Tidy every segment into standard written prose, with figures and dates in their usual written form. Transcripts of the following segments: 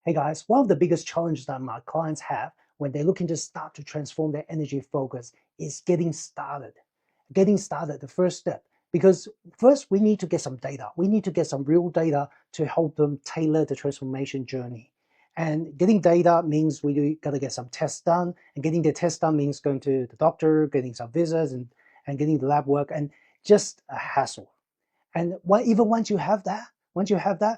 Hey guys, one of the biggest challenges that my clients have when they're looking to start to transform their energy focus is getting started. Getting started, the first step. Because first we need to get some data. We need to get some real data to help them tailor the transformation journey. And getting data means we gotta get some tests done. And getting the tests done means going to the doctor, getting some visits and getting the lab work and just a hassle. And even once you have that,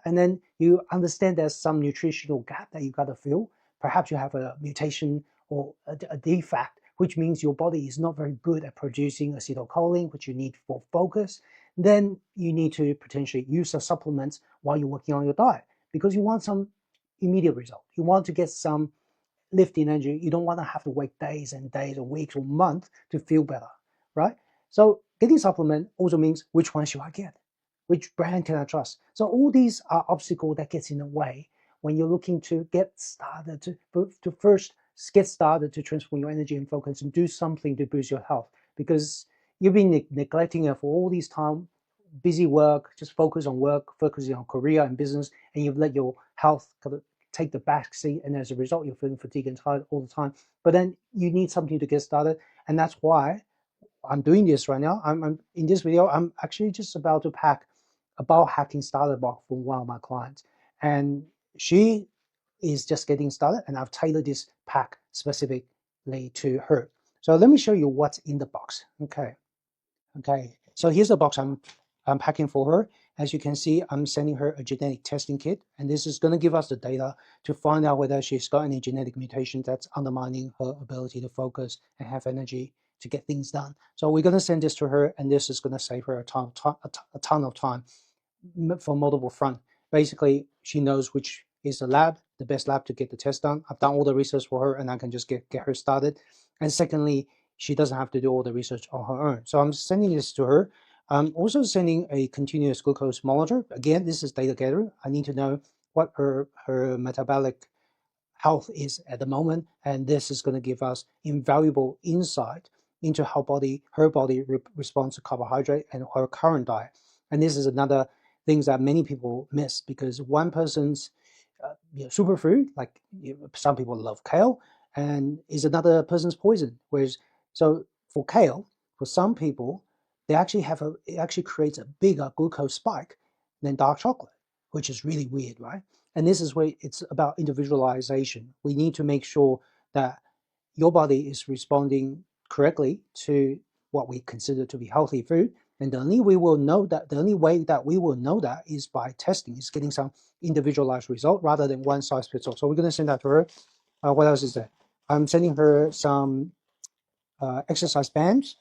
and then you understand there's some nutritional gap that you got to fill. Perhaps you have a mutation or a defect, which means your body is not very good at producing acetylcholine, which you need for focus. Then you need to potentially use a supplements while you're working on your diet because you want some immediate result. You want to get some lifting energy. You don't want to have to wait days and days or weeks or months to feel better, right? So getting supplement also means which one should I get? Which brand can I trust? So all these are obstacles that gets in the way when you're looking to get started to first get started to transform your energy and focus and do something to boost your health because you've been neglecting it for all this time, busy work, just focus on work, focusing on career and business, and you've let your health kind of take the back seat, and as a result, you're feeling fatigued and tired all the time. But then you need something to get started, and that's why I'm doing this right now. I'm in this video. I'm actually just about to pack a biohacking starter box from one of my clients, and she is just getting started, and I've tailored this pack specifically to her. So let me show you what's in the box. Okay. So here's the box I'm packing for her. As you can see, I'm sending her a genetic testing kit, and this is going to give us the data to find out whether she's got any genetic mutation that's undermining her ability to focus and have energy to get things done. So we're going to send this to her, and this is going to save her a ton of time for multiple front. Basically, she knows which is the best lab to get the test done. I've done all the research for her, and I can just get her started. And secondly, she doesn't have to do all the research on her own. So I'm sending this to her. I'm also sending a continuous glucose monitor. Again, this is data gathering. I need to know what her metabolic health is at the moment, and this is going to give us invaluable insight into how her body responds to carbohydrate and her current diet. And this is another things that many people miss because one person's superfood, like some people love kale, and is another person's poison. Whereas, so for kale, for some people, it actually creates a bigger glucose spike than dark chocolate, which is really weird, right? And this is where it's about individualization. We need to make sure that your body is responding correctly to what we consider to be healthy food. And the only way that we will know that is by testing, is getting some individualized result rather than one size fits all. So we're going to send that to her. What else is there? I'm sending her some exercise bands.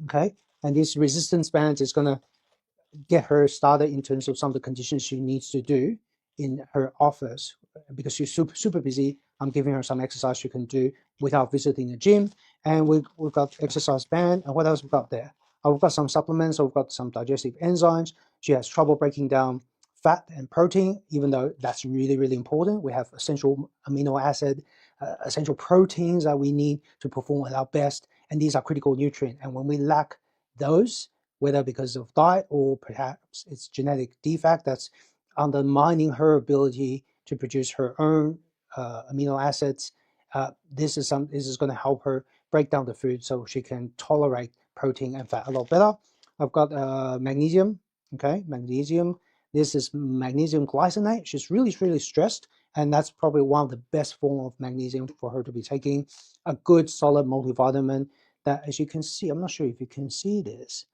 Okay. And these resistance bands is going to get her started in terms of some of the conditions she needs to do in her office because she's super busy. I'm giving her some exercise she can do without visiting the gym. And we've got exercise band. And what else we've got there? We've got some supplements. So we've got some digestive enzymes. She has trouble breaking down fat and protein, even though that's really important. We have essential amino acid, essential proteins that we need to perform at our best. And these are critical nutrients. And when we lack those, whether because of diet or perhaps it's genetic defect that's undermining her ability to produce her own amino acids. This is going to help her break down the food so she can tolerate protein and fat a lot better. I've got magnesium. Okay, magnesium. This is magnesium glycinate. She's really stressed, and that's probably one of the best form of magnesium for her to be taking. A good solid multivitamin that, as you can see, I'm not sure if you can see this,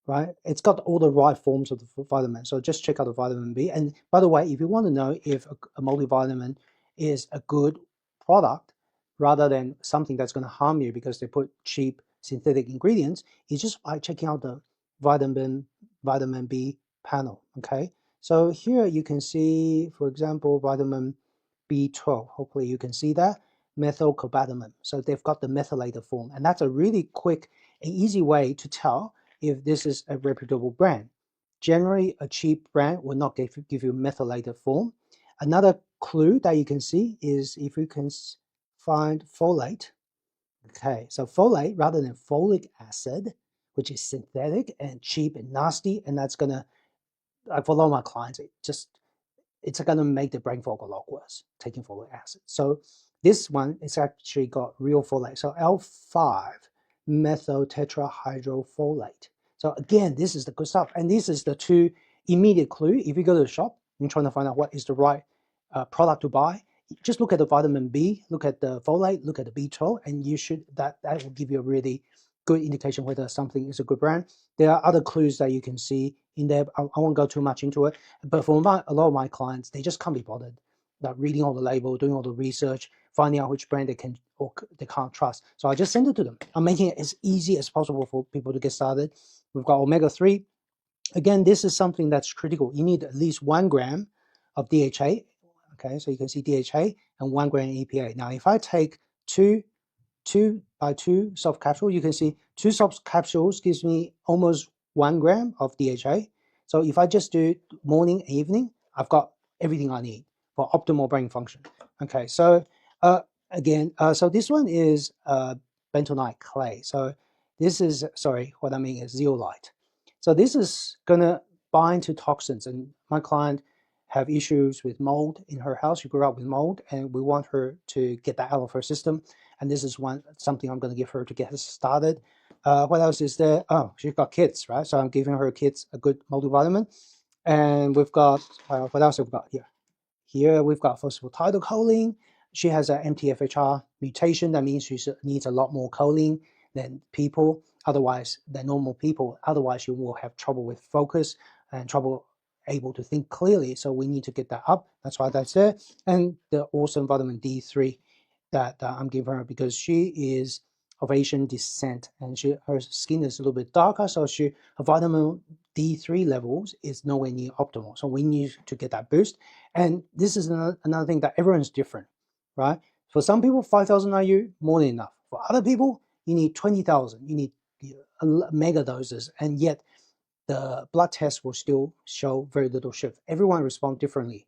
right? It's got all the right forms of the vitamin. So just check out the vitamin B. And by the way, if you want to know if a multivitamin is a good product rather than something that's going to harm you because they put cheap synthetic ingredients, is just by checking out the vitamin B panel. Okay. So here you can see, for example, vitamin B12. Hopefully you can see that. Methylcobalamin. So they've got the methylated form. And that's a really quick and easy way to tell if this is a reputable brand. Generally, a cheap brand will not give you methylated form. Another clue that you can see is if you can find folate. Okay, so folate rather than folic acid, which is synthetic and cheap and nasty, and that's gonna, for a lot of my clients, it just it's going to make the brain fog a lot worse, taking folic acid. So this one is actually got real folate. So L5 methyl tetrahydrofolate. So again, this is the good stuff. And this is the two immediate clue. If you go to the shop, you're trying to find out what is the right product to buy, just look at the vitamin B, look at the folate, look at the B12, and you should that will give you a really good indication whether something is a good brand. There are other clues that you can see in there. I won't go too much into it, but for a lot of my clients, they just can't be bothered that reading all the label, doing all the research, finding out which brand they can or they can't trust. So I just send it to them. I'm making it as easy as possible for people to get started. We've got omega-3. Again, this is something that's critical. You need at least 1 gram of DHA. Okay, so you can see DHA and 1 gram EPA. Now, if I take two by 2 soft capsules, you can see 2 soft capsules gives me almost 1 gram of DHA. So if I just do morning and evening, I've got everything I need for optimal brain function. Okay, so again, so this one is bentonite clay. So this is, sorry, what I mean is zeolite. So this is gonna bind to toxins, and my client have issues with mold in her house. She grew up with mold, and we want her to get that out of her system. And this is something I'm going to give her to get her started. What else is there? Oh, she's got kids, right? So I'm giving her kids a good multivitamin. And we've got, what else have we got here? Here we've got phosphatidylcholine. She has an MTHFR mutation. That means she needs a lot more choline than people. Otherwise, than normal people. Otherwise, you will have trouble with focus and trouble able to think clearly. So we need to get that up. That's why that's there. And the awesome vitamin D3 that I'm giving her, because she is of Asian descent and her skin is a little bit darker, so her vitamin D3 levels is nowhere near optimal. So we need to get that boost. And this is another thing, that everyone's different, right? For some people, 5,000 IU, more than enough. For other people, you need 20,000. You need mega doses, and yet the blood test will still show very little shift. Everyone responds differently.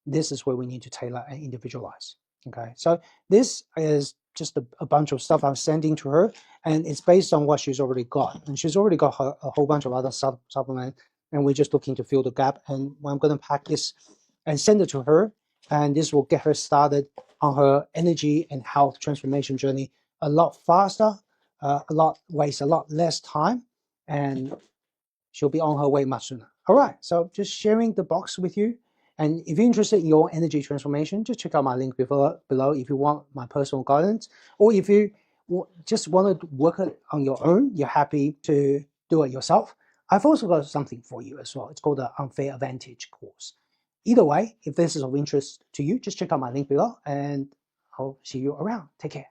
This is where we need to tailor and individualize. Okay, so this is just a bunch of stuff I'm sending to her, and it's based on what she's already got. And she's already got a whole bunch of other supplements, and we're just looking to fill the gap. And I'm going to pack this and send it to her, and this will get her started on her energy and health transformation journey a lot faster, waste a lot less time, and she'll be on her way much sooner. All right, so just sharing the box with you. And if you're interested in your energy transformation, just check out my link below if you want my personal guidance. Or if you just want to work it on your own, you're happy to do it yourself, I've also got something for you as well. It's called the Unfair Advantage course. Either way, if this is of interest to you, just check out my link below, and I'll see you around. Take care.